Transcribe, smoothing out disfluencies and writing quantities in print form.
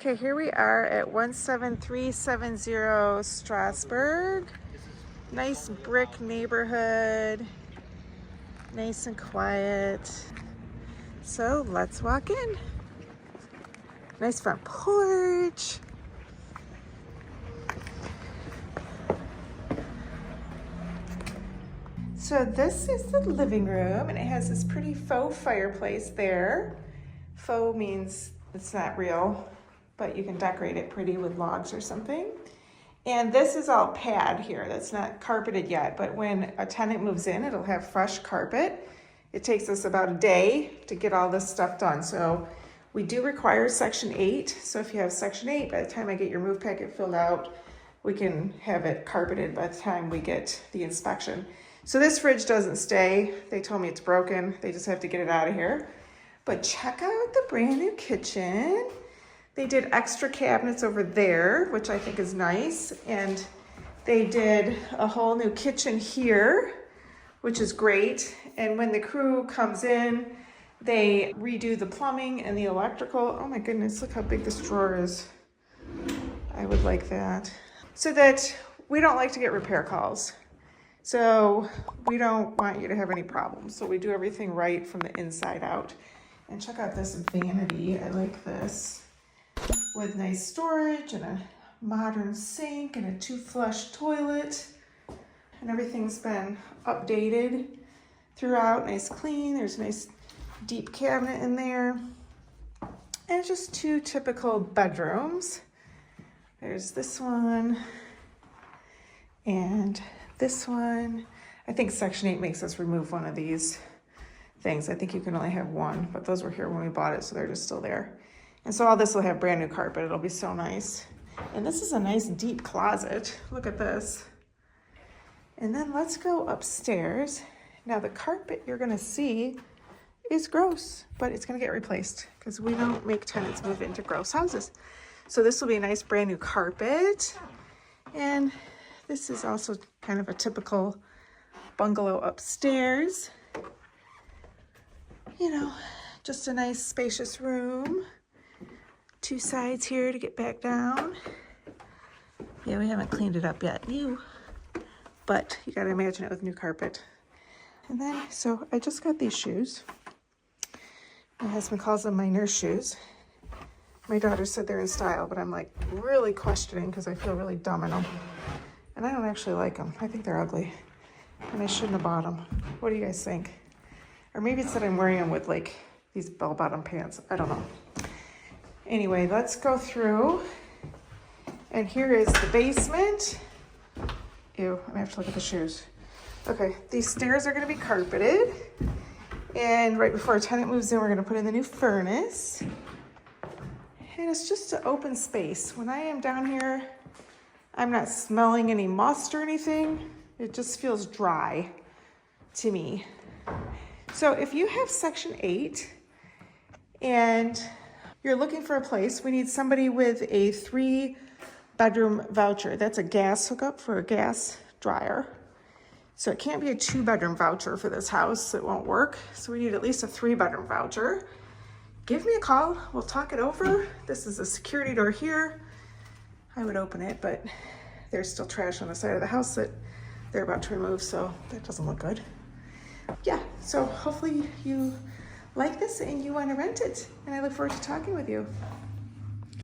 Okay, here we are at 17370 Strasburg. Nice brick neighborhood, nice and quiet. So let's walk in. Nice front porch. So this is the living room, and it has this pretty faux fireplace there. Faux means it's not real, but you can decorate it pretty with logs or something. And this is all pad here. That's not carpeted yet, but when a tenant moves in, it'll have fresh carpet. It takes us about a day to get all this stuff done. So we do require Section 8. So if you have Section 8, by the time I get your move packet filled out, we can have it carpeted by the time we get the inspection. So this fridge doesn't stay. They told me it's broken. They just have to get it out of here. But check out the brand new kitchen. They did extra cabinets over there, which I think is nice. And they did a whole new kitchen here, which is great. And when the crew comes in, they redo the plumbing and the electrical. Oh my goodness, look how big this drawer is. I would like that. So that we don't like to get repair calls. So we don't want you to have any problems. So we do everything right from the inside out. And check out this vanity. I like this. With nice storage and a modern sink and a 2-flush toilet. And everything's been updated throughout. Nice clean. There's a nice deep cabinet in there. And just 2 typical bedrooms. There's this one and this one. I think Section 8 makes us remove one of these things. I think you can only have one, but those were here when we bought it, so they're just still there. And so all this will have brand new carpet. It'll be so nice. And this is a nice deep closet. Look at this. And then let's go upstairs. Now the carpet you're gonna see is gross, but it's gonna get replaced because we don't make tenants move into gross houses. So this will be a nice brand new carpet. And this is also kind of a typical bungalow upstairs. You know, just a nice spacious room. 2 sides here to get back down. Yeah, we haven't cleaned it up yet, but you gotta imagine it with new carpet. And then, so I just got these shoes. My husband calls them my nurse shoes. My daughter said they're in style, but I'm like really questioning because I feel really dumb in them. And I don't actually like them. I think they're ugly. And I shouldn't have bought them. What do you guys think? Or maybe it's that I'm wearing them with like these bell-bottom pants. I don't know. Anyway, let's go through. And here is the basement. Ew, I have to look at the shoes. Okay, these stairs are gonna be carpeted. And right before a tenant moves in, we're gonna put in the new furnace. And it's just an open space. When I am down here, I'm not smelling any must or anything. It just feels dry to me. So if you have Section 8 and you're looking for a place, we need somebody with a 3-bedroom voucher. That's a gas hookup for a gas dryer. So it can't be a 2-bedroom voucher for this house. It won't work. So we need at least a 3-bedroom voucher. Give me a call. We'll talk it over. This is a security door here. I would open it, but there's still trash on the side of the house that they're about to remove, so that doesn't look good. Yeah, so hopefully you like this and you want to rent it, and I look forward to talking with you.